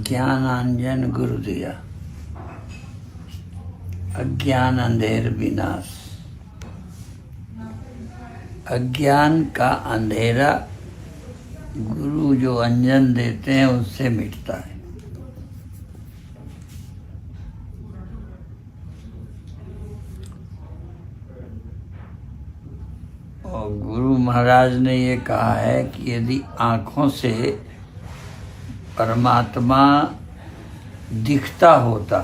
ज्ञानांजन गुरु दिया, अज्ञान अंधेर विनाश। अज्ञान का अंधेरा गुरु जो अंजन देते हैं उससे मिटता है। और गुरु महाराज ने ये कहा है कि यदि आँखों से परमात्मा दिखता होता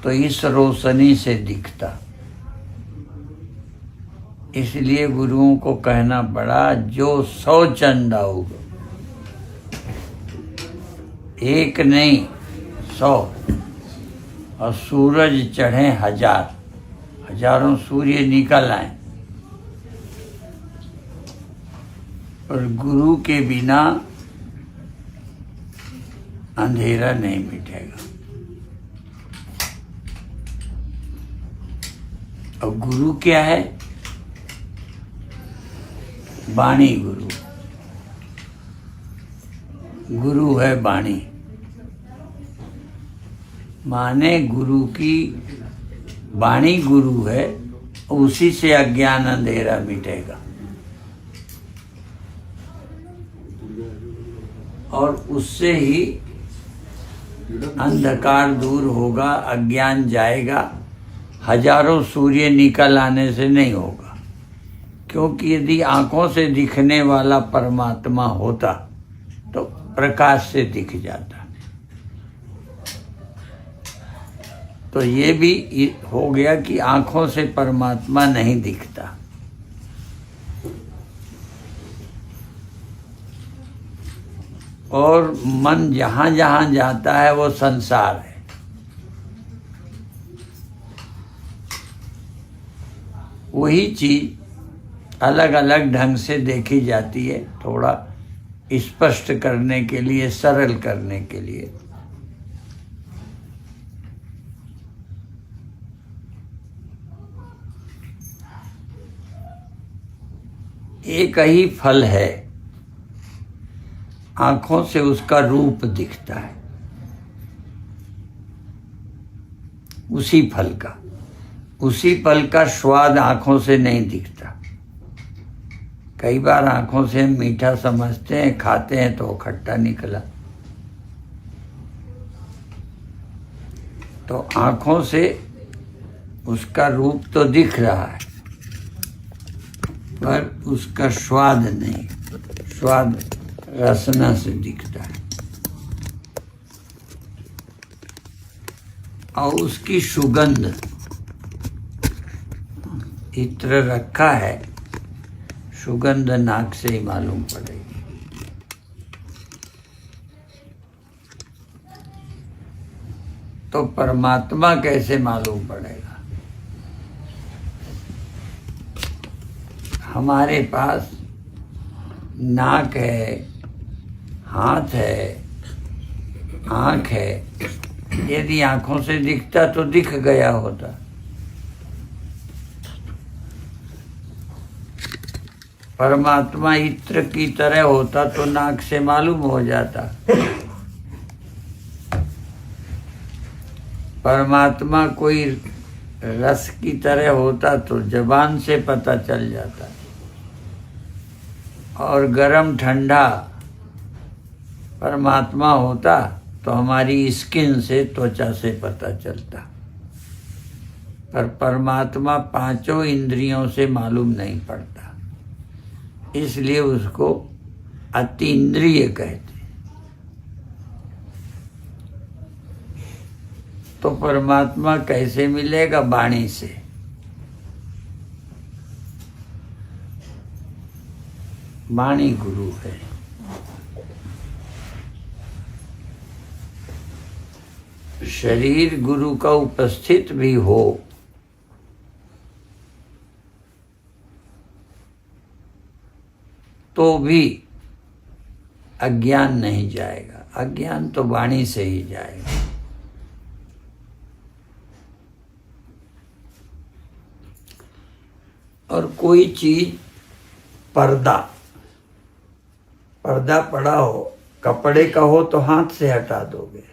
तो इस रोशनी से दिखता। इसलिए गुरुओं को कहना पड़ा, जो 100 चंदा होगा, एक नहीं 100, और सूरज चढ़े 1000, हजारों सूर्य निकल आए, और गुरु के बिना अंधेरा नहीं मिटेगा। और गुरु क्या है? वाणी गुरु। गुरु है वाणी, माने गुरु की वाणी गुरु है, उसी से अज्ञान अंधेरा मिटेगा और उससे ही अंधकार दूर होगा, अज्ञान जाएगा। हजारों सूर्य निकल आने से नहीं होगा, क्योंकि यदि आंखों से दिखने वाला परमात्मा होता तो प्रकाश से दिख जाता। तो ये भी हो गया कि आंखों से परमात्मा नहीं दिखता। और मन जहां जहां जाता है वो संसार है। वही चीज अलग अलग ढंग से देखी जाती है, थोड़ा स्पष्ट करने के लिए, सरल करने के लिए। एक ही फल है, आंखों से उसका रूप दिखता है, उसी फल का स्वाद आंखों से नहीं दिखता। कई बार आंखों से हम मीठा समझते हैं, खाते हैं तो खट्टा निकला। तो आंखों से उसका रूप तो दिख रहा है, पर उसका स्वाद नहीं। स्वाद रसना से दिखता है। और उसकी सुगंध, इत्र रखा है, सुगंध नाक से ही मालूम पड़ेगी। तो परमात्मा कैसे मालूम पड़ेगा? हमारे पास नाक है, हाथ है, आँख है। यदि आंखों से दिखता तो दिख गया होता। परमात्मा इत्र की तरह होता तो नाक से मालूम हो जाता। परमात्मा कोई रस की तरह होता तो जबान से पता चल जाता। और गरम ठंडा परमात्मा होता तो हमारी स्किन से, त्वचा से पता चलता। पर परमात्मा पांचों इंद्रियों से मालूम नहीं पड़ता, इसलिए उसको अतीन्द्रिय कहते। तो परमात्मा कैसे मिलेगा? वाणी से। वाणी गुरु है। शरीर गुरु का उपस्थित भी हो तो भी अज्ञान नहीं जाएगा। अज्ञान तो वाणी से ही जाएगा। और कोई चीज पर्दा पड़ा हो, कपड़े का हो तो हाथ से हटा दोगे।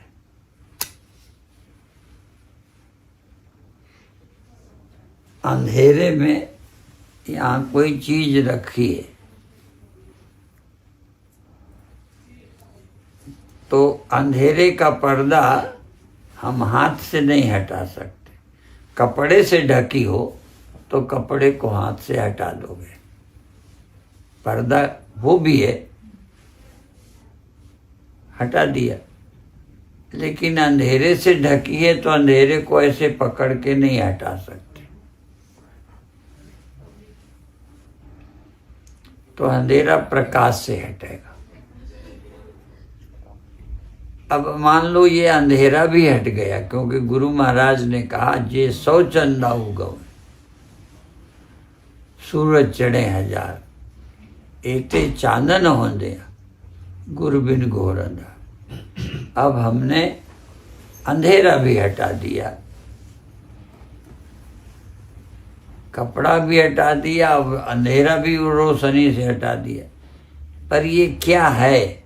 अंधेरे में यहाँ कोई चीज रखी है तो अंधेरे का पर्दा हम हाथ से नहीं हटा सकते। कपड़े से ढकी हो तो कपड़े को हाथ से हटा दोगे। पर्दा वो भी है, हटा दिया। लेकिन अंधेरे से ढकी है तो अंधेरे को ऐसे पकड़ के नहीं हटा सकते। तो अंधेरा प्रकाश से हटेगा। अब मान लो ये अंधेरा भी हट गया, क्योंकि गुरु महाराज ने कहा जे 100 चंदा उगव सूरज चढ़े 1000 एते चांदन होंदे गुरु बिन घोर अंधा। अब हमने अंधेरा भी हटा दिया, कपड़ा भी हटा दिया, अब अंधेरा भी रोशनी से हटा दिया। पर ये क्या है,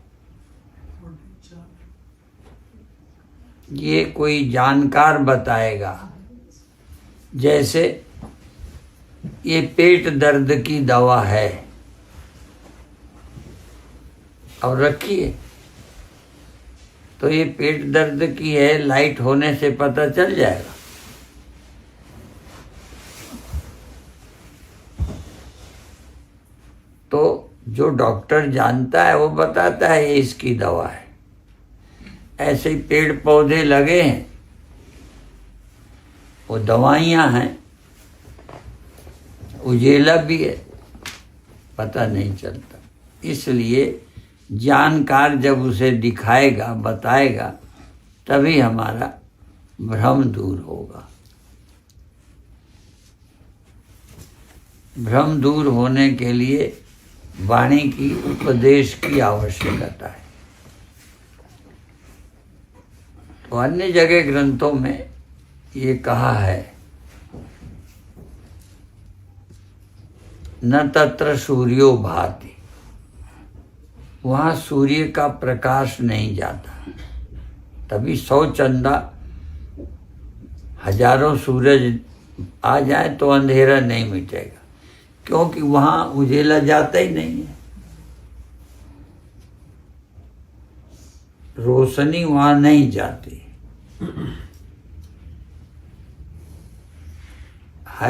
ये कोई जानकार बताएगा। जैसे ये पेट दर्द की दवा है, और रखिए तो ये पेट दर्द की है, लाइट होने से पता चल जाएगा। तो जो डॉक्टर जानता है वो बताता है ये इसकी दवा है। ऐसे ही पेड़ पौधे लगे हैं, वो दवाइयाँ हैं, उजेला भी है, पता नहीं चलता। इसलिए जानकार जब उसे दिखाएगा, बताएगा, तभी हमारा भ्रम दूर होगा। भ्रम दूर होने के लिए वाणी की, उपदेश की आवश्यकता है। तो अन्य जगह ग्रंथों में ये कहा है, न तत्र सूर्यो भाति, वहाँ सूर्य का प्रकाश नहीं जाता। तभी 100 चंदा, हजारों सूरज आ जाए तो अंधेरा नहीं मिटेगा, क्योंकि वहाँ उजेला जाता ही नहीं है। रोशनी वहाँ नहीं जाती है।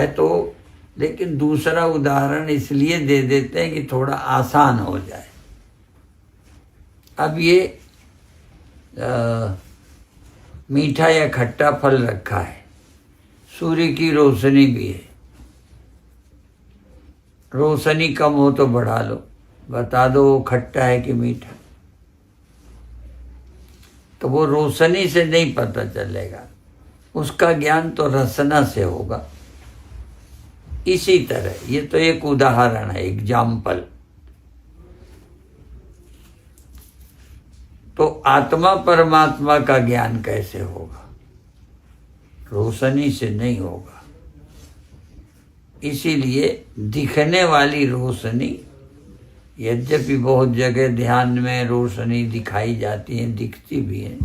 तो लेकिन दूसरा उदाहरण इसलिए दे देते हैं कि थोड़ा आसान हो जाए। अब ये मीठा या खट्टा फल रखा है, सूर्य की रोशनी भी है। रोशनी कम हो तो बढ़ा लो, बता दो वो खट्टा है कि मीठा। तो वो रोशनी से नहीं पता चलेगा, उसका ज्ञान तो रसना से होगा। इसी तरह ये तो एक उदाहरण है, एग्जाम्पल। तो आत्मा परमात्मा का ज्ञान कैसे होगा? रोशनी से नहीं होगा। इसीलिए दिखने वाली रोशनी, यद्यपि बहुत जगह ध्यान में रोशनी दिखाई जाती है, दिखती भी है।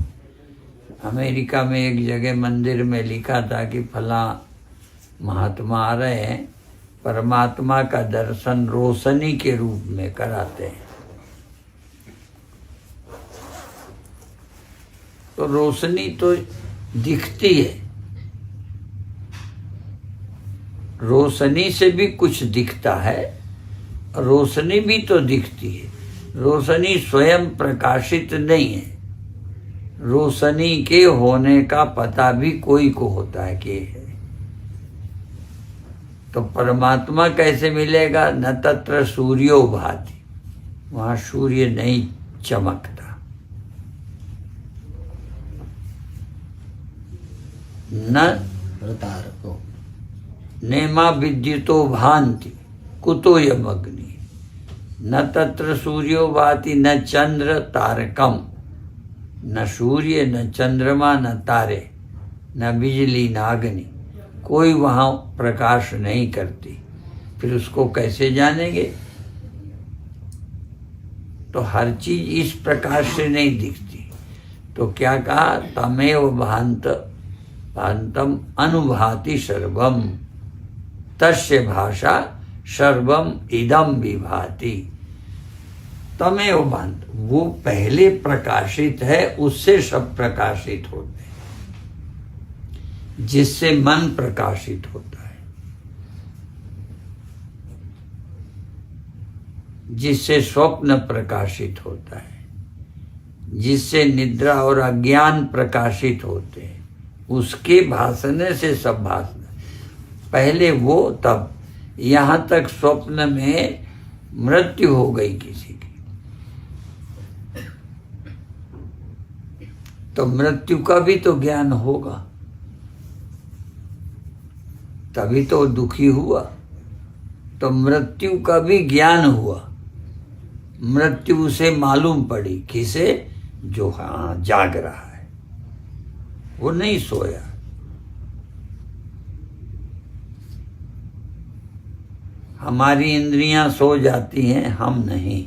अमेरिका में एक जगह मंदिर में लिखा था कि फला महात्मा आ रहे हैं, परमात्मा का दर्शन रोशनी के रूप में कराते हैं। तो रोशनी तो दिखती है, रोशनी से भी कुछ दिखता है, रोशनी भी तो दिखती है। रोशनी स्वयं प्रकाशित नहीं है, रोशनी के होने का पता भी कोई को होता है कि है। तो परमात्मा कैसे मिलेगा? न तत्र सूर्यो भाति, वहां सूर्य नहीं चमकता। न प्रतारको नेमा विद्युतो भांति कुतो यमग्नि, न तत्र सूर्यो भाति न चंद्र तारकम, न सूर्य न चंद्रमा न तारे न बिजली न अग्नि, कोई वहाँ प्रकाश नहीं करती, फिर उसको कैसे जानेंगे? तो हर चीज इस प्रकाश से नहीं दिखती। तो क्या कहा? तमेव भान्तम अनुभाति सर्वम तस्य भाषा सर्वम इदम विभाति। तमेव भान्त, वो पहले प्रकाशित है, उससे सब प्रकाशित होते हैं, जिससे मन प्रकाशित होता है, जिससे स्वप्न प्रकाशित होता है, जिससे निद्रा और अज्ञान प्रकाशित होते हैं, उसके भासने से सब भासना। पहले वो, तब यहां तक स्वप्न में मृत्यु हो गई किसी की, तो मृत्यु का भी तो ज्ञान होगा, तभी तो दुखी हुआ। तो मृत्यु का भी ज्ञान हुआ, मृत्यु उसे मालूम पड़ी। किसे? जो हाँ जाग रहा है, वो नहीं सोया। हमारी इंद्रियां सो जाती हैं, हम नहीं,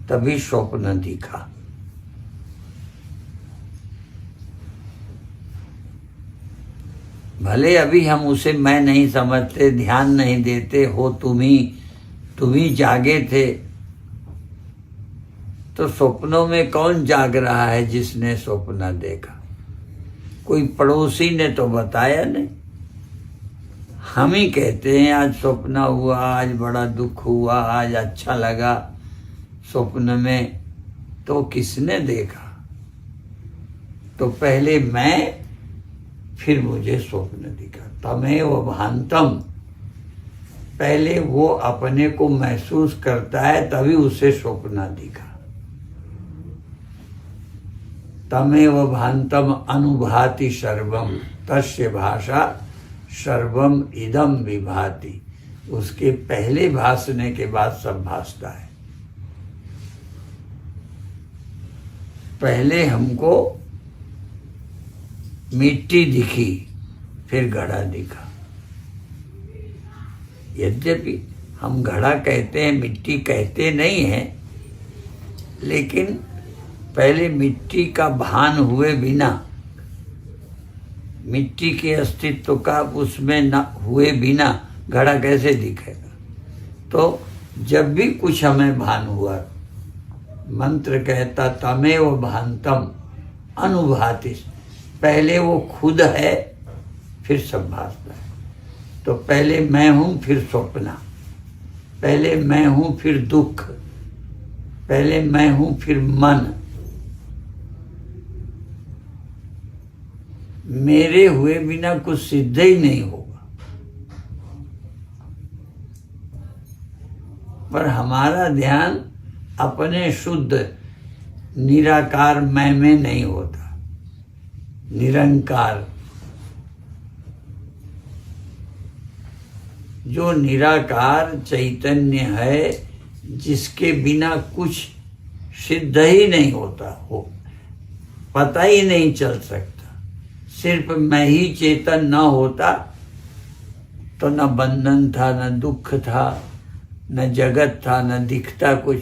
तभी स्वप्न दिखा। भले अभी हम उसे मैं नहीं समझते, ध्यान नहीं देते हो, तुम ही जागे थे। तो स्वप्नों में कौन जाग रहा है? जिसने स्वप्न देखा। कोई पड़ोसी ने तो बताया नहीं, हम ही कहते हैं आज स्वप्न हुआ, आज बड़ा दुख हुआ, आज अच्छा लगा स्वप्न में। तो किसने देखा? तो पहले मैं, फिर मुझे स्वप्न दिखा। तमेव भान्तम, पहले वो अपने को महसूस करता है, तभी उसे स्वप्न दिखा। तमेव भान्तम अनुभाति सर्वम तस्य भाषा सर्वम इदम विभाति। उसके पहले भासने के बाद सब भासता है। पहले हमको मिट्टी दिखी, फिर घड़ा दिखा। यद्यपि हम घड़ा कहते हैं, मिट्टी कहते नहीं हैं, लेकिन पहले मिट्टी का भान हुए बिना, मिट्टी के अस्तित्व का उसमें न हुए बिना घड़ा कैसे दिखेगा? तो जब भी कुछ हमें भान हुआ, मंत्र कहता तमेव भान्तम अनुभाति, पहले वो खुद है, फिर सब भासता है। तो पहले मैं हूं, फिर स्वप्न, पहले मैं हूं, फिर दुख, पहले मैं हूं, फिर मन। मेरे हुए बिना कुछ सिद्ध ही नहीं होगा। पर हमारा ध्यान अपने शुद्ध निराकार मैं में नहीं होता, निरंकार। जो निराकार चैतन्य है, जिसके बिना कुछ सिद्ध ही नहीं होता, हो पता ही नहीं चल सकता। सिर्फ मैं ही चेतन न होता तो न बंधन था, न दुख था, न जगत था, न दिखता कुछ।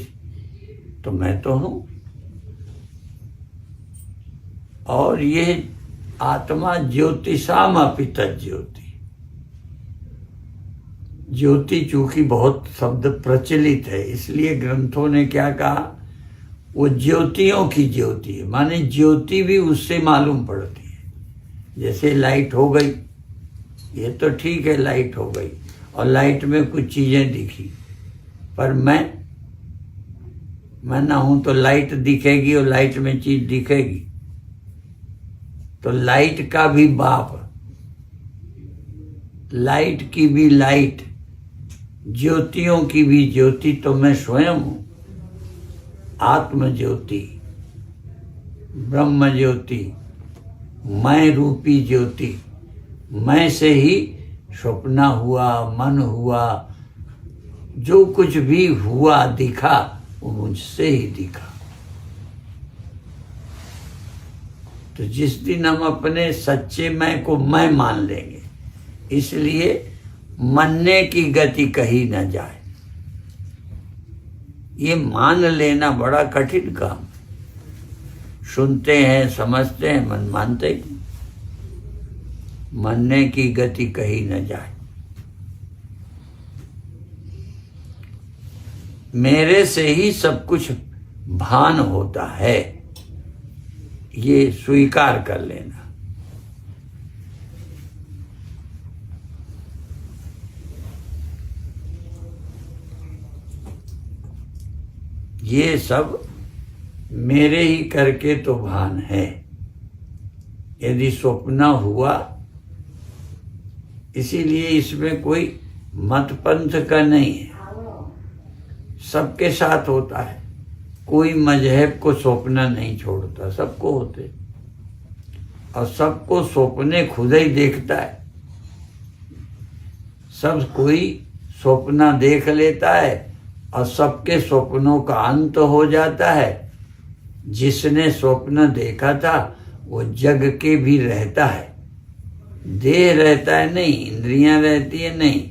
तो मैं तो हूं। और ये आत्मा ज्योतिषाम अपि तज्ज्योति। ज्योति चूंकि बहुत शब्द प्रचलित है, इसलिए ग्रंथों ने क्या कहा? वो ज्योतियों की ज्योति है, माने ज्योति भी उससे मालूम पड़ती है। जैसे लाइट हो गई, ये तो ठीक है, लाइट हो गई और लाइट में कुछ चीजें दिखी, पर मैं ना हूं तो लाइट दिखेगी और लाइट में चीज दिखेगी। तो लाइट का भी बाप, लाइट की भी लाइट, ज्योतियों की भी ज्योति तो मैं स्वयं हूं। आत्म ज्योति, ब्रह्म ज्योति, मैं रूपी ज्योति। मैं से ही स्वप्न हुआ, मन हुआ, जो कुछ भी हुआ दिखा वो मुझसे ही दिखा। तो जिस दिन हम अपने सच्चे मैं को मैं मान लेंगे, इसलिए मानने की गति कही न जाए। ये मान लेना बड़ा कठिन काम। सुनते हैं, समझते हैं, मन मानते ही नहीं। मानने की गति कही न जाए। मेरे से ही सब कुछ भान होता है, ये स्वीकार कर लेना। ये सब मेरे ही करके तो भान है। यदि स्वप्न हुआ, इसीलिए इसमें कोई मत पंथ का नहीं है, सबके साथ होता है। कोई मजहब को स्वप्न नहीं छोड़ता, सबको होते, और सबको स्वप्ने खुद ही देखता है। सब कोई स्वप्न देख लेता है और सबके स्वप्नों का अंत हो जाता है। जिसने स्वप्न देखा था वो जग के भी रहता है, देह रहता है नहीं, इंद्रियां रहती है नहीं।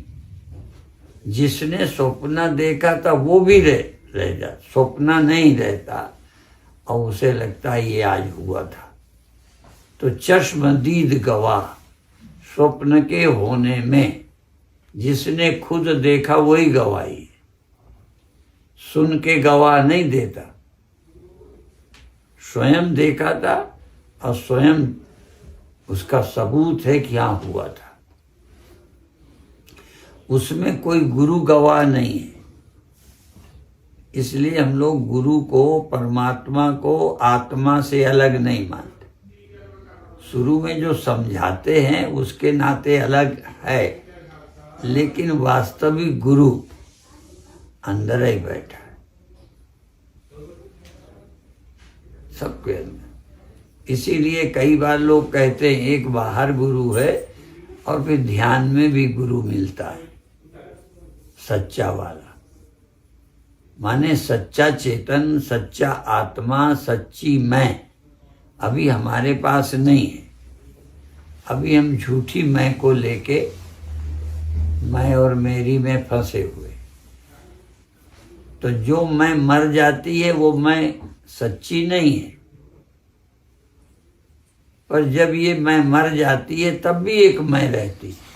जिसने स्वप्न देखा था वो भी रह जा, स्वप्न नहीं रहता और उसे लगता है ये आज हुआ था। तो चश्मदीद गवाह स्वप्न के होने में, जिसने खुद देखा वही गवाही है, सुन के गवाह नहीं देता। स्वयं देखा था और स्वयं उसका सबूत है कि हाँ हुआ था। उसमें कोई गुरु गवाह नहीं है। इसलिए हम लोग गुरु को, परमात्मा को आत्मा से अलग नहीं मानते। शुरू में जो समझाते हैं उसके नाते अलग है, लेकिन वास्तविक गुरु अंदर ही बैठा है, सबके अंदर। इसीलिए कई बार लोग कहते हैं एक बाहर गुरु है और फिर ध्यान में भी गुरु मिलता है, सच्चा वाला। माने सच्चा चेतन, सच्चा आत्मा, सच्ची मैं अभी हमारे पास नहीं है। अभी हम झूठी मैं को लेके मैं और मेरी में फंसे हुए। तो जो मैं मर जाती है वो मैं सच्ची नहीं है, पर जब ये मैं मर जाती है तब भी एक मैं रहती है।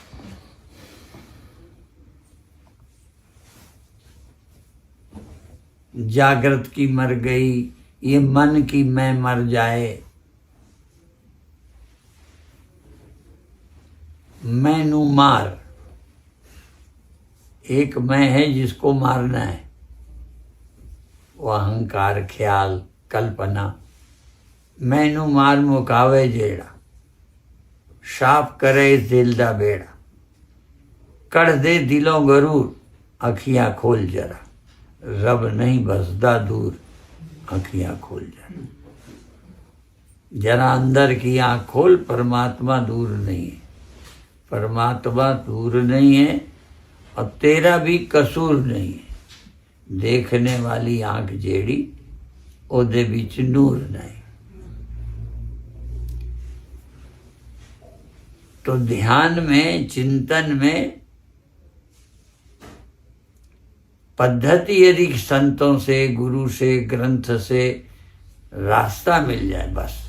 जागृत की मर गई, ये मन की मैं मर जाए, मैनू मार। एक मैं है जिसको मारना है, वो अहंकार, ख्याल, कल्पना। मैनू मार मुकावे जेड़ा, साफ करे दिल दा बेड़ा। कढ़ दे दिलों गरूर, अखियां खोल जरा। रब नहीं बसदा दूर, अखियां खोल जरा। जरा अंदर की आंख खोल, परमात्मा दूर नहीं है। परमात्मा दूर नहीं है और तेरा भी कसूर नहीं है। देखने वाली आंख जेड़ी, ओदे बिच नूर नहीं। तो ध्यान में, चिंतन में पद्धति यदि संतों से, गुरु से, ग्रंथ से रास्ता मिल जाए, बस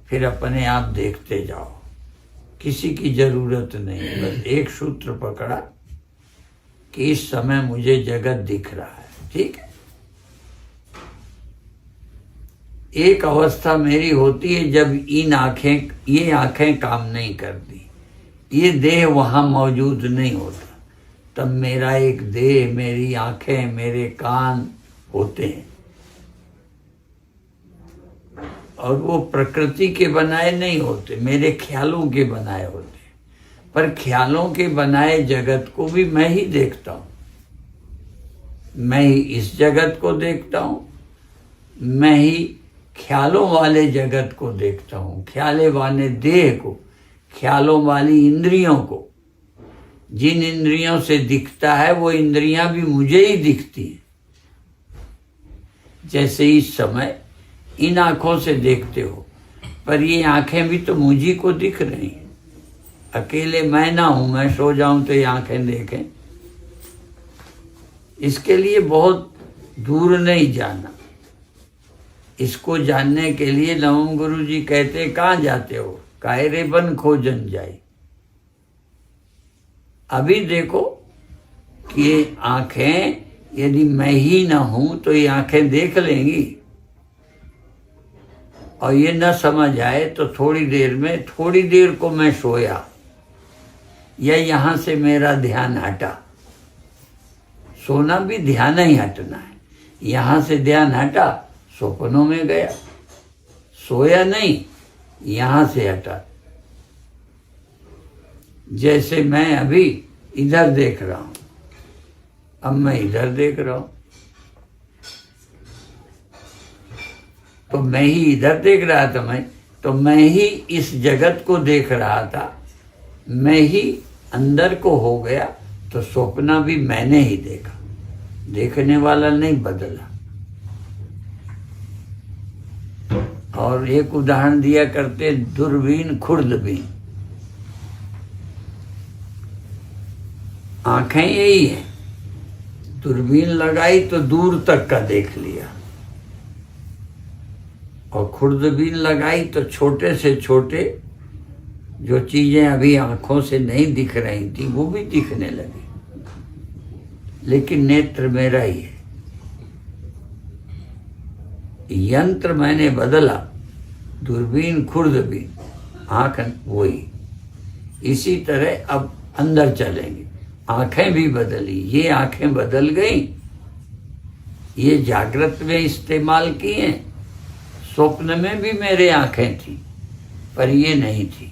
फिर अपने आप देखते जाओ। किसी की जरूरत नहीं, बस एक सूत्र पकड़ा कि इस समय मुझे जगत दिख रहा है, ठीक है। एक अवस्था मेरी होती है जब ये आंखें काम नहीं करती, ये देह वहां मौजूद नहीं होता, तब मेरा एक देह, मेरी आंखें, मेरे कान होते हैं। और वो प्रकृति के बनाए नहीं होते, मेरे ख्यालों के बनाए होते हैं। पर ख्यालों के बनाए जगत को भी मैं ही देखता हूं। मैं ही इस जगत को देखता हूं, मैं ही ख्यालों वाले जगत को देखता हूं, ख्याले वाले देह को, ख्यालों वाली इंद्रियों को। जिन इंद्रियों से दिखता है वो इंद्रियां भी मुझे ही दिखती हैं। जैसे इस समय इन आंखों से देखते हो, पर ये आंखें भी तो मुझी को दिख रही हैं। अकेले मैं ना हूं, मैं सो जाऊं तो ये आंखें देखें। इसके लिए बहुत दूर नहीं जाना। इसको जानने के लिए नवम गुरु जी कहते, कहाँ जाते हो? काहे रे बन खोजन जाए। अभी देखो कि ये आंखें यदि मैं ही ना हूं तो ये आंखें देख लेंगी, और ये न समझ आए तो थोड़ी देर को मैं सोया या यहां से मेरा ध्यान हटा। सोना भी ध्यान ही हटना है। यहां से ध्यान हटा, सपनों में गया, सोया नहीं, यहां से हटा। जैसे मैं अभी इधर देख रहा हूं, अब मैं इधर देख रहा हूं, तो मैं ही इधर देख रहा था, तो मैं ही इस जगत को देख रहा था, मैं ही अंदर को हो गया, तो सपना भी मैंने ही देखा, देखने वाला नहीं बदला। और एक उदाहरण दिया करते, दूरबीन खुर्दबीन। आंखें यही है, दूरबीन लगाई तो दूर तक का देख लिया, और खुर्दबीन लगाई तो छोटे से छोटे जो चीजें अभी आंखों से नहीं दिख रही थी वो भी दिखने लगी। लेकिन नेत्र मेरा ही है, यंत्र मैंने बदला, दूरबीन खुर्दबीन, आंख वही। इसी तरह अब अंदर चलेंगे, आंखें भी बदली। ये आंखें बदल गई, ये जागृत में इस्तेमाल की हैं, स्वप्न में भी मेरे आंखें थी, पर ये नहीं थी।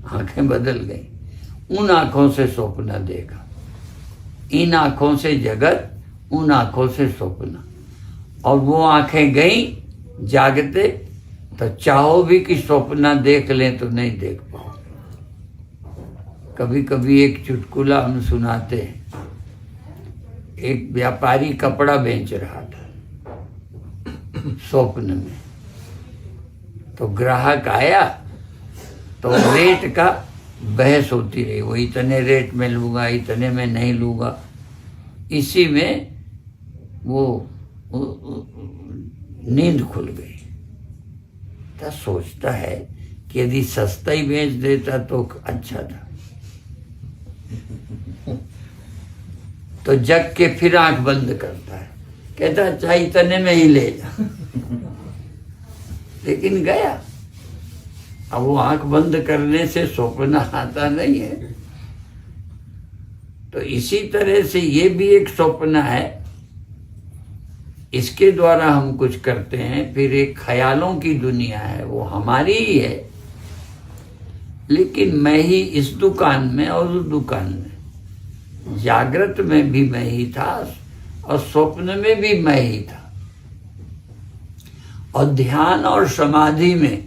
आंखें बदल गई। उन आंखों से स्वप्न देखा, इन आंखों से जगत, उन आंखों से स्वप्न। और वो आंखें गई जागते, तो चाहो भी कि स्वप्न देख लें तो नहीं देख पाओ। कभी कभी एक चुटकुला हम सुनाते हैं। एक व्यापारी कपड़ा बेच रहा था स्वप्न में, तो ग्राहक आया तो रेट का बहस होती रही, वो इतने रेट में लूंगा, इतने में नहीं लूंगा। इसी में वो नींद खुल गई। तो सोचता है कि यदि सस्ता ही बेच देता तो अच्छा था। तो जग के फिर आंख बंद करता है, कहता चाहे इतने में ही ले जा। लेकिन गया। अब वो आंख बंद करने से स्वप्न आता नहीं है। तो इसी तरह से ये भी एक स्वप्न है, इसके द्वारा हम कुछ करते हैं। फिर एक ख्यालों की दुनिया है, वो हमारी ही है, लेकिन मैं ही इस दुकान में और उस दुकान में। जागृत में भी मैं ही था और स्वप्न में भी मैं ही था। और ध्यान और समाधि में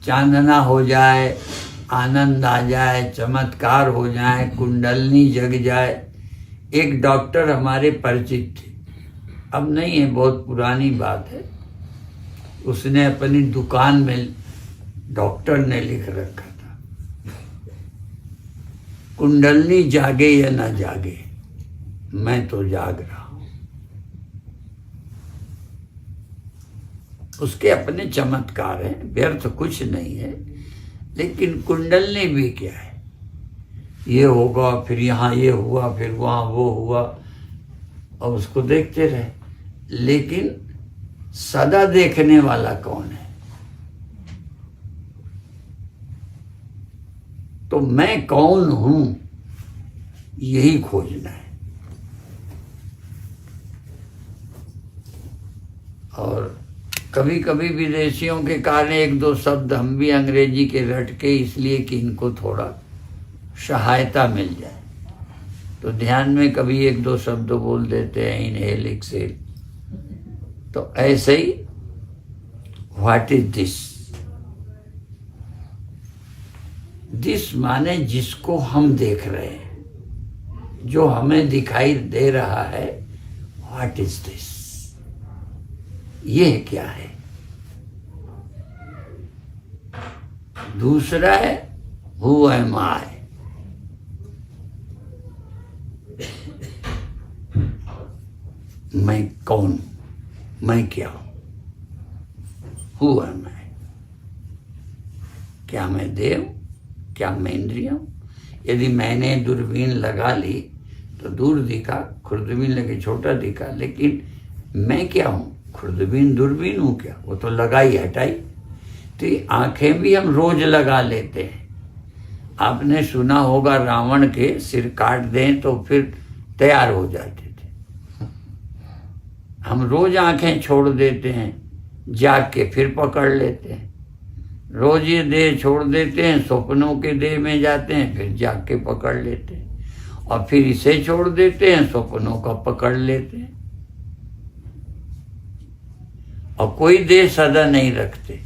चांदना हो जाए, आनंद आ जाए, चमत्कार हो जाए, कुंडलनी जग जाए। एक डॉक्टर हमारे परिचित थे, अब नहीं है, बहुत पुरानी बात है। उसने अपनी दुकान में, डॉक्टर ने लिख रखा था, कुंडलनी जागे या ना जागे, मैं तो जाग रहा हूं। उसके अपने चमत्कार हैं, व्यर्थ कुछ नहीं है। लेकिन कुंडलनी भी क्या है, ये होगा, फिर यहाँ ये हुआ, फिर वहां वो हुआ, और उसको देखते रहे। लेकिन सदा देखने वाला कौन है? तो मैं कौन हूं, यही खोजना है। और कभी कभी विदेशियों के कारण एक दो शब्द हम भी अंग्रेजी के रट के, इसलिए कि इनको थोड़ा सहायता मिल जाए, तो ध्यान में कभी एक दो शब्द बोल देते हैं, इनहेल एक्सहेल। तो ऐसे ही व्हाट इज दिस, दिस माने जिसको हम देख रहे हैं, जो हमें दिखाई दे रहा है, व्हाट इज दिस, ये क्या है। दूसरा है हु एम आई, मैं कौन, मैं क्या हूं, हु एम आई। क्या मैं देव, क्या मैं इंद्रिय हूं। यदि मैंने दूरबीन लगा ली तो दूर दिखा, खुर्दबीन लगे छोटा दिखा, लेकिन मैं क्या हूं, खुर्दबीन दूरबीन हूं क्या, वो तो लगाई हटाई। तो ये आंखें भी हम रोज लगा लेते हैं। आपने सुना होगा रावण के सिर काट दें तो फिर तैयार हो जाते थे। हम रोज आंखें छोड़ देते हैं, जाग के फिर पकड़ लेते हैं। रोज ये देह छोड़ देते हैं, स्वप्नों के देह में जाते हैं, फिर जाग के पकड़ लेते हैं, और फिर इसे छोड़ देते हैं, स्वप्नों का पकड़ लेते हैं। और कोई देह सदा नहीं रखते,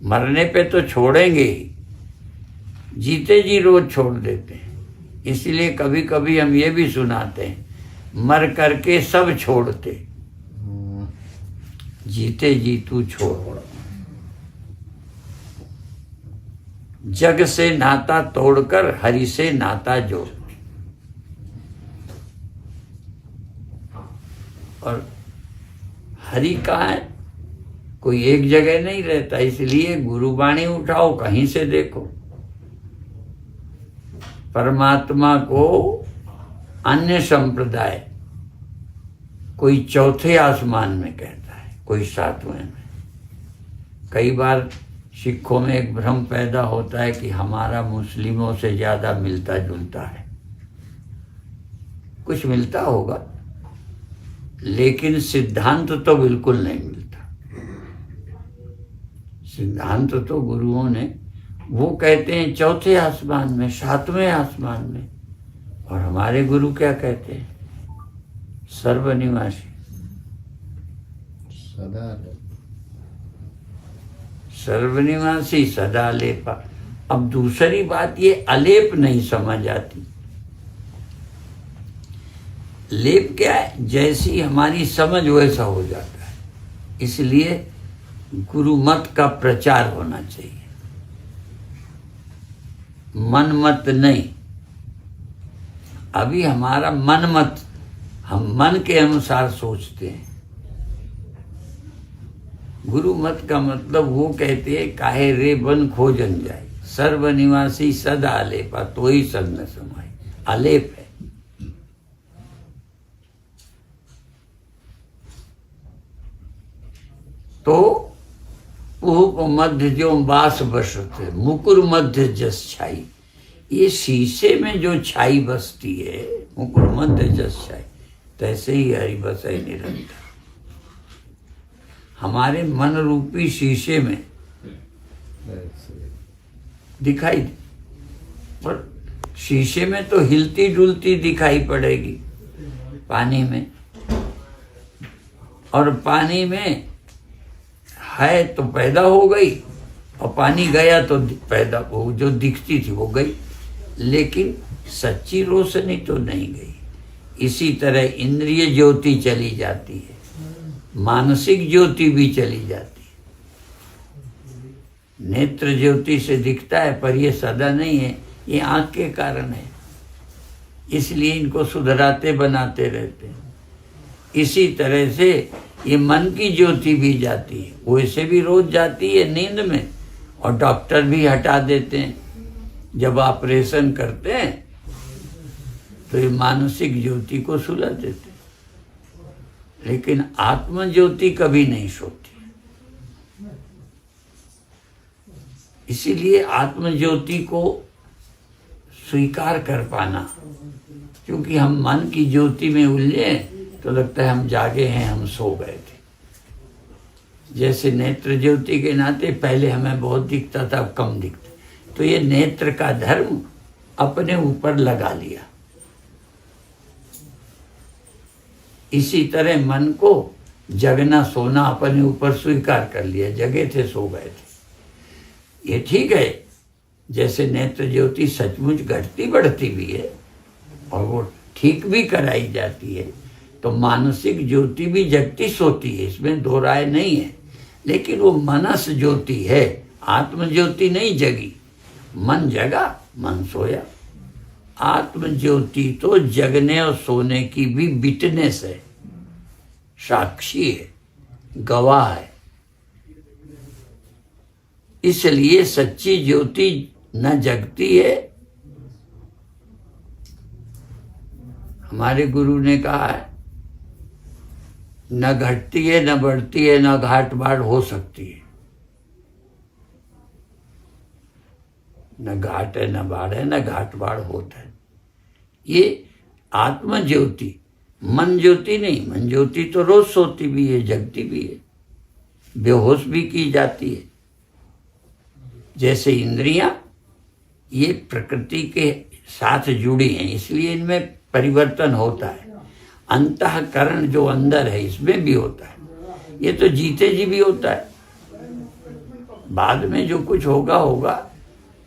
मरने पे तो छोड़ेंगे ही, जीते जी रोज छोड़ देते हैं। इसलिए कभी कभी हम ये भी सुनाते हैं, मर करके सब छोड़ते, जीते जी तू छोड़। जग से नाता तोड़कर हरि से नाता जोड़। और हरि कहाँ है, कोई एक जगह नहीं रहता, इसलिए गुरुवाणी उठाओ, कहीं से देखो। परमात्मा को अन्य संप्रदाय कोई चौथे आसमान में कहता है, कोई सातवें में। कई बार सिखों में एक भ्रम पैदा होता है कि हमारा मुस्लिमों से ज्यादा मिलता जुलता है। कुछ मिलता होगा, लेकिन सिद्धांत तो बिल्कुल नहीं मिलता। सिद्धांत तो गुरुओं ने, वो कहते हैं चौथे आसमान में, सातवें आसमान में, और हमारे गुरु क्या कहते हैं, सर्वनिवासी, सर्वनिवासी, सदा लेपा। अब दूसरी बात, ये अलेप नहीं समझ आती। लेप क्या है, जैसी हमारी समझ वैसा हो जाता है। इसलिए गुरु मत का प्रचार होना चाहिए, मन मत नहीं। अभी हमारा मन मत, हम मन के अनुसार सोचते हैं। गुरु मत का मतलब वो कहते हैं, काहे रे बन खोजन जाए, सर्वनिवासी सदा अलेपा, तो ही सब न समाए। अलेप है। तो पूप मध्य जो बास बसते, मुकुर मध्य जस छाई। ये शीशे में जो छाई बसती है, मुकुर मध्य जस छाई, तैसे ही हरि बसे निरंतर। हमारे मन रूपी शीशे में दिखाई दे, पर शीशे में तो हिलती डुलती दिखाई पड़ेगी पानी में, और पानी में है तो पैदा हो गई, और पानी गया तो पैदा हो, जो दिखती थी वो गई, लेकिन सच्ची रोशनी तो नहीं गई। इसी तरह इंद्रिय ज्योति चली जाती है, मानसिक ज्योति भी चली जाती है। नेत्र ज्योति से दिखता है, पर ये सदा नहीं है, ये आंख के कारण है। इसलिए इनको सुधराते बनाते रहते हैं। इसी तरह से ये मन की ज्योति भी जाती है, वैसे भी रोज जाती है नींद में, और डॉक्टर भी हटा देते हैं। जब ऑपरेशन करते हैं तो ये मानसिक ज्योति को सुला देते हैं, लेकिन आत्म ज्योति कभी नहीं सोती। इसीलिए आत्म ज्योति को स्वीकार कर पाना, क्योंकि हम मन की ज्योति में उलझे तो लगता है हम जागे हैं, हम सो गए थे। जैसे नेत्र ज्योति के नाते पहले हमें बहुत दिखता था, अब कम दिखता, तो ये नेत्र का धर्म अपने ऊपर लगा लिया। इसी तरह मन को जगना सोना अपने ऊपर स्वीकार कर लिया, जगे थे सो गए थे। ये ठीक है, जैसे नेत्र ज्योति सचमुच घटती बढ़ती भी है और वो ठीक भी कराई जाती है, तो मानसिक ज्योति भी जगती सोती है, इसमें दो राय नहीं है। लेकिन वो मनस ज्योति है, आत्म ज्योति नहीं जगी। मन जगा, मन सोया। आत्म ज्योति तो जगने और सोने की भी विटनेस है, साक्षी है, गवाह है। इसलिए सच्ची ज्योति न जगती है। हमारे गुरु ने कहा है, न घटती है, न बढ़ती है, न घाट बाढ़ हो सकती है। न घाट है, न बाढ़ है, न घाट बाढ़ होता है। ये आत्म ज्योति, मन ज्योति नहीं। मन ज्योति तो रोज सोती भी है, जगती भी है, बेहोश भी की जाती है। जैसे इंद्रियां ये प्रकृति के साथ जुड़ी हैं, इसलिए इनमें परिवर्तन होता है। अंतःकरण जो अंदर है इसमें भी होता है। ये तो जीते जी भी होता है, बाद में जो कुछ होगा होगा।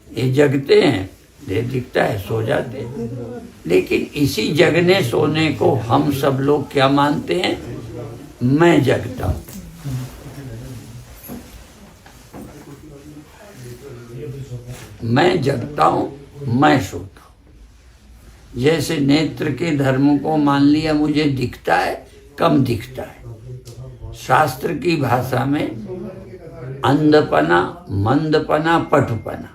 ये जगते हैं, देह दिखता है, सो जाते हैं। लेकिन इसी जगने सोने को हम सब लोग क्या मानते हैं? मैं जगता हूं। मैं जगता हूं, मैं सोता हूं। जैसे नेत्र के धर्म को मान लिया, मुझे दिखता है, कम दिखता है। शास्त्र की भाषा में अंधपना, मंदपना, पटुपना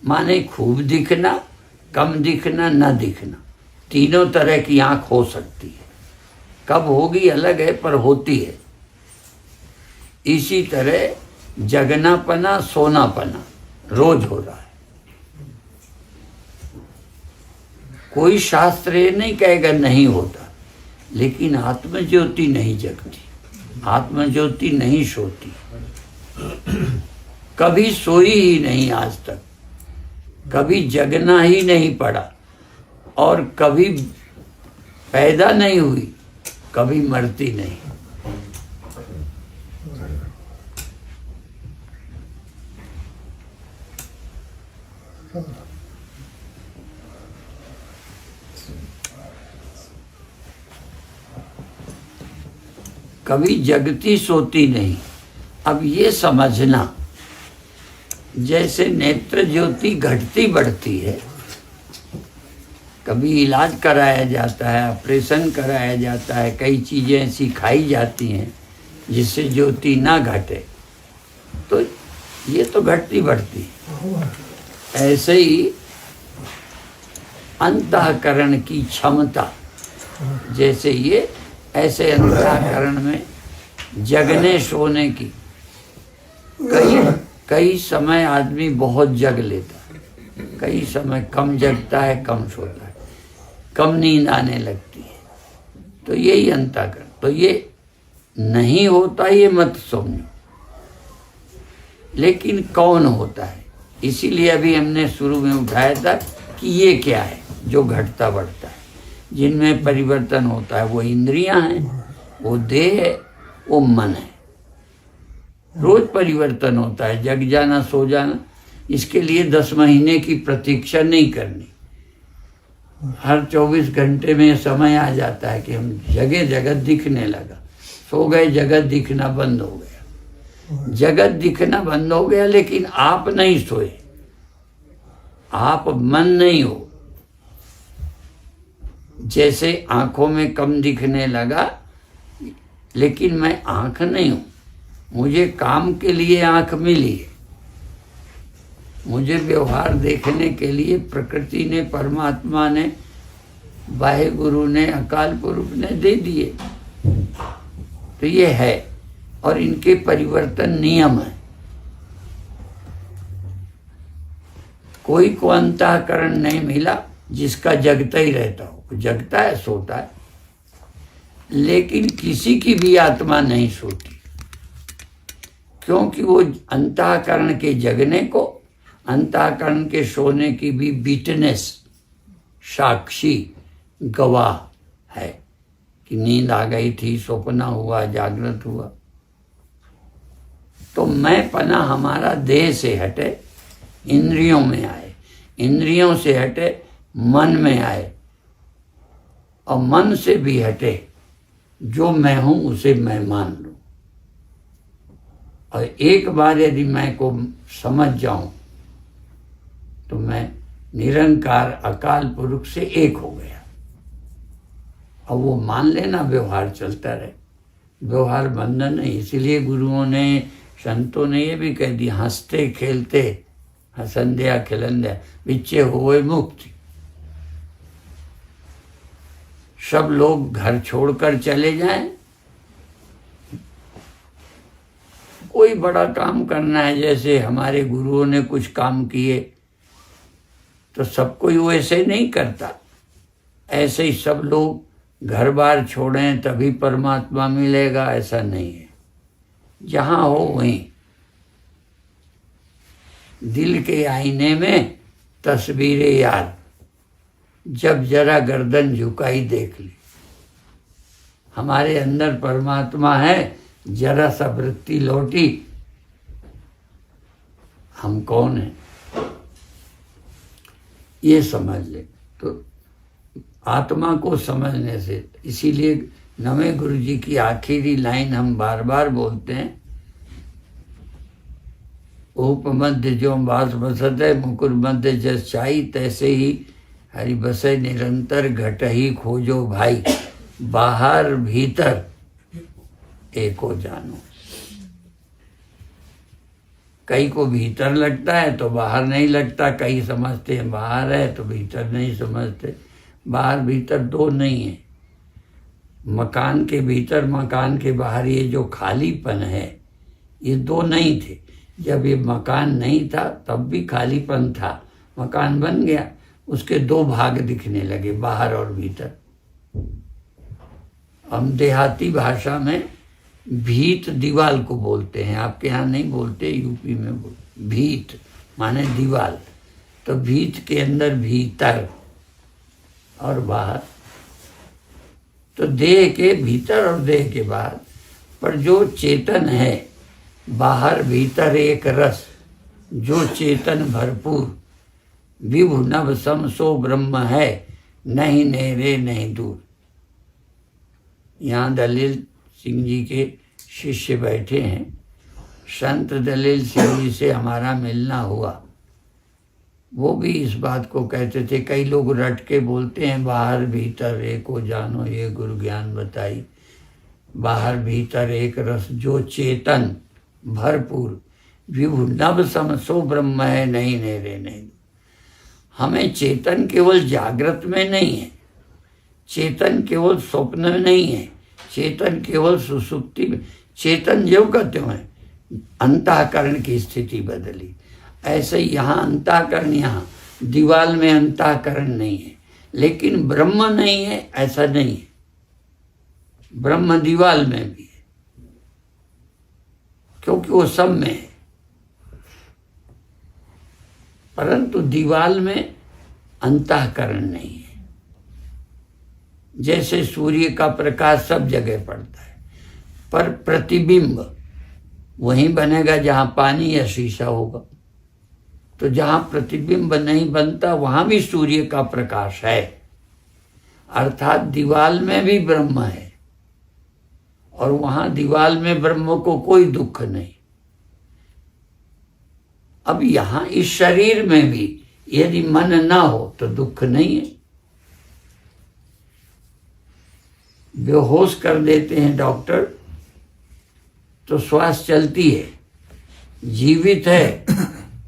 माने खूब दिखना, कम दिखना, न दिखना। तीनों तरह की आंख हो सकती है। कब होगी अलग है, पर होती है। इसी तरह जगनापना, सोनापना रोज हो रहा है। कोई शास्त्र ये नहीं कहेगा नहीं होता, लेकिन आत्मज्योति नहीं जगती, आत्मज्योति नहीं सोती। कभी सोई ही नहीं आज तक, कभी जगना ही नहीं पड़ा, और कभी पैदा नहीं हुई, कभी मरती नहीं। कभी जगती सोती नहीं। अब ये समझना, जैसे नेत्र ज्योति घटती बढ़ती है, कभी इलाज कराया जाता है, ऑपरेशन कराया जाता है, कई चीजें ऐसी खाई जाती हैं जिससे ज्योति ना घटे, तो ये तो घटती बढ़ती। ऐसे ही अंतःकरण की क्षमता, जैसे ये ऐसे अंतःकरण में जगने सोने की, कई समय आदमी बहुत जग लेता है, कई समय कम जगता है, कम सोता है, कम नींद आने लगती है। तो यही अंतःकरण। तो ये नहीं होता, ये मत समझो। लेकिन कौन होता है? इसीलिए अभी हमने शुरू में उठाया था कि ये क्या है जो घटता बढ़ता है, जिनमें परिवर्तन होता है। वो इंद्रियां हैं, वो देह है, वो मन है। रोज परिवर्तन होता है, जग जाना, सो जाना। इसके लिए 10 महीने की प्रतीक्षा नहीं करनी। हर 24 घंटे में समय आ जाता है कि हम जगह, जगत दिखने लगा। सो गए, जगत दिखना बंद हो गया। जगत दिखना बंद हो गया, लेकिन आप नहीं सोए, आप मन नहीं हो। जैसे आंखों में कम दिखने लगा, लेकिन मैं आंख नहीं हूं। मुझे काम के लिए आंख मिली है, मुझे व्यवहार देखने के लिए प्रकृति ने, परमात्मा ने, वाहे गुरु ने, अकाल पुरुष ने दे दिए। तो ये है, और इनके परिवर्तन नियम है। कोई को अंतःकरण नहीं मिला जिसका जगता ही रहता हो। जगता है, सोता है, लेकिन किसी की भी आत्मा नहीं सोती, क्योंकि वो अंतःकरण के जगने को, अंतःकरण के सोने की भी विटनेस, साक्षी, गवाह है कि नींद आ गई थी, सपना हुआ, जागृत हुआ। तो मैं पना हमारा देह से हटे, इंद्रियों में आए, इंद्रियों से हटे मन में आए, और मन से भी हटे जो मैं हूं उसे मैं मान लूं। और एक बार यदि मैं को समझ जाऊं तो मैं निरंकार अकाल पुरुष से एक हो गया। और वो मान लेना, व्यवहार चलता रहे, व्यवहार बंधन नहीं। इसीलिए गुरुओं ने, संतों ने ये भी कह दिया, हंसते खेलते हसंध्या खिलंध्या बिच्चे होए मुक्ति। सब लोग घर छोड़कर चले जाएं, कोई बड़ा काम करना है, जैसे हमारे गुरुओं ने कुछ काम किए तो सब कोई वैसे नहीं करता। ऐसे ही सब लोग घर बार छोड़ें तभी परमात्मा मिलेगा, ऐसा नहीं है। जहां हो वहीं दिल के आईने में तस्वीरें याद, जब जरा गर्दन झुकाई देख ली। हमारे अंदर परमात्मा है, जरा सा वृत्ति लौटी, हम कौन है ये समझ ले। तो आत्मा को समझने से, इसीलिए नवे गुरु जी की आखिरी लाइन हम बार बार बोलते हैं, उपमध्य जो बास बसत है, मुकुर मध्य जस चाई, तैसे ही हरि बसे निरंतर, घट ही खोजो भाई, बाहर भीतर एको जानो। कई को भीतर लगता है तो बाहर नहीं लगता, कई समझते हैं बाहर है तो भीतर नहीं समझते। बाहर भीतर दो नहीं है। मकान के भीतर मकान के बाहर ये जो खालीपन है, ये दो नहीं थे। जब ये मकान नहीं था तब भी खालीपन था, मकान बन गया, उसके दो भाग दिखने लगे, बाहर और भीतर। हम देहाती भाषा में भीत दीवाल को बोलते हैं, आपके यहाँ नहीं बोलते, यूपी में बोलते। भीत माने दीवाल, तो भीत के अंदर भीतर और बाहर, तो देह के भीतर और देह के बाहर। पर जो चेतन है, बाहर भीतर एक रस, जो चेतन भरपूर, विभु नभ सम सो ब्रह्म है, नहीं नेरे नहीं दूर। यहाँ दलील सिंह जी के शिष्य बैठे हैं, संत दलील सिंह जी से हमारा मिलना हुआ। वो भी इस बात को कहते थे, कई लोग रट के बोलते हैं बाहर भीतर एको जानो, ये गुरु ज्ञान बताई। बाहर भीतर एक रस, जो चेतन भरपूर, विभु नभ सम सो ब्रह्म है, नहीं नेरे नहीं। हमें चेतन केवल जागृत में नहीं है, चेतन केवल स्वप्न में नहीं है, चेतन केवल सुसुप्ति में। चेतन जो कहते हैं, अंतःकरण की स्थिति बदली। ऐसे यहाँ अंतःकरण, यहाँ दीवाल में अंतःकरण नहीं है, लेकिन ब्रह्म नहीं है ऐसा नहीं है। ब्रह्म दीवाल में भी है, क्योंकि वो सब में है। परंतु दीवाल में अंतःकरण नहीं है। जैसे सूर्य का प्रकाश सब जगह पड़ता है, पर प्रतिबिंब वहीं बनेगा जहां पानी या शीशा होगा। तो जहां प्रतिबिंब नहीं बनता वहां भी सूर्य का प्रकाश है, अर्थात दीवाल में भी ब्रह्म है, और वहां दीवाल में ब्रह्म को कोई दुख नहीं। अब यहां इस शरीर में भी यदि मन ना हो तो दुख नहीं है। बेहोश कर देते हैं डॉक्टर तो श्वास चलती है, जीवित है,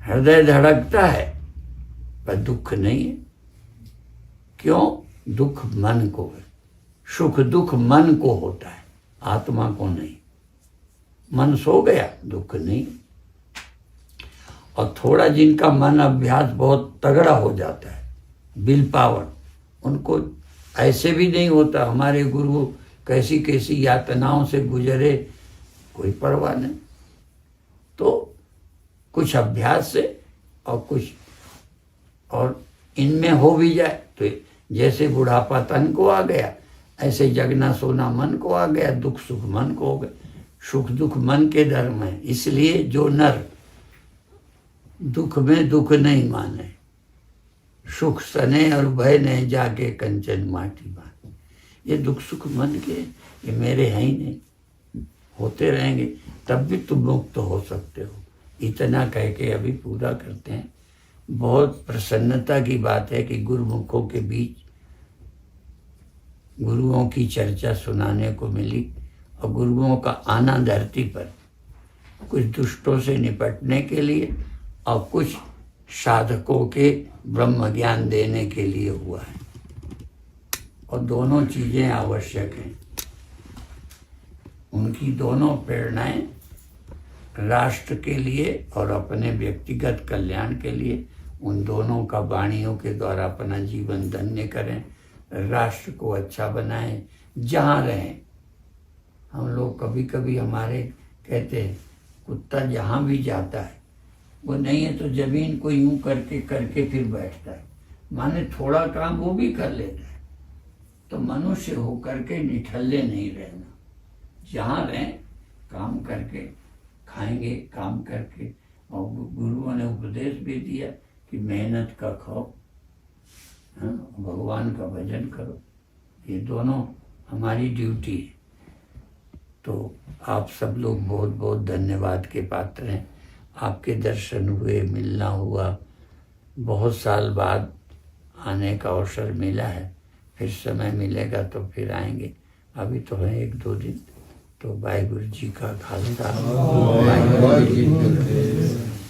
हृदय धड़कता है, पर दुख नहीं है। क्यों? दुख मन को है, सुख दुख मन को होता है, आत्मा को नहीं। मन सो गया, दुख नहीं। और थोड़ा जिनका मन अभ्यास बहुत तगड़ा हो जाता है, विल पावर, उनको ऐसे भी नहीं होता। हमारे गुरु कैसी कैसी यातनाओं से गुजरे, कोई परवाह नहीं। तो कुछ अभ्यास से और कुछ और इनमें हो भी जाए तो जैसे बुढ़ापा तन को आ गया, ऐसे जगना सोना मन को आ गया, दुख सुख मन को हो गया। सुख दुख मन के धर्म है। इसलिए जो नर दुख में दुख नहीं माने, सुख सने और भय नहीं जाके कंचन माटी माने। ये दुख सुख मन के ये मेरे हैं ही नहीं, होते रहेंगे, तब भी तुम मुक्त हो सकते हो। इतना कह के अभी पूरा करते हैं। बहुत प्रसन्नता की बात है कि गुरुमुखों के बीच गुरुओं की चर्चा सुनाने को मिली और गुरुओं का आना धरती पर कुछ दुष्टों से निपटने के लिए और कुछ साधकों के ब्रह्म ज्ञान देने के लिए हुआ है। और दोनों चीजें आवश्यक हैं। उनकी दोनों प्रेरणाएं राष्ट्र के लिए और अपने व्यक्तिगत कल्याण के लिए, उन दोनों का वाणियों के द्वारा अपना जीवन धन्य करें, राष्ट्र को अच्छा बनाएं जहाँ रहें। हम लोग कभी कभी हमारे कहते हैं कुत्ता जहाँ भी जाता है, वो नहीं है तो जमीन को यूं करके करके फिर बैठता है, माने थोड़ा काम वो भी कर लेता है। तो मनुष्य होकर के निठल्ले नहीं रहना, जहाँ रहें काम करके खाएंगे, काम करके। और गुरुओं ने उपदेश भी दिया कि मेहनत का खाओ, भगवान का भजन करो। ये दोनों हमारी ड्यूटी है। तो आप सब लोग बहुत बहुत धन्यवाद के पात्र हैं। आपके दर्शन हुए, मिलना हुआ, बहुत साल बाद आने का अवसर मिला है। फिर समय मिलेगा तो फिर आएंगे। अभी तो है 1-2 दिन। तो वाहिगुरु जी का खालसा, वाहिगुरु जी की फतेह।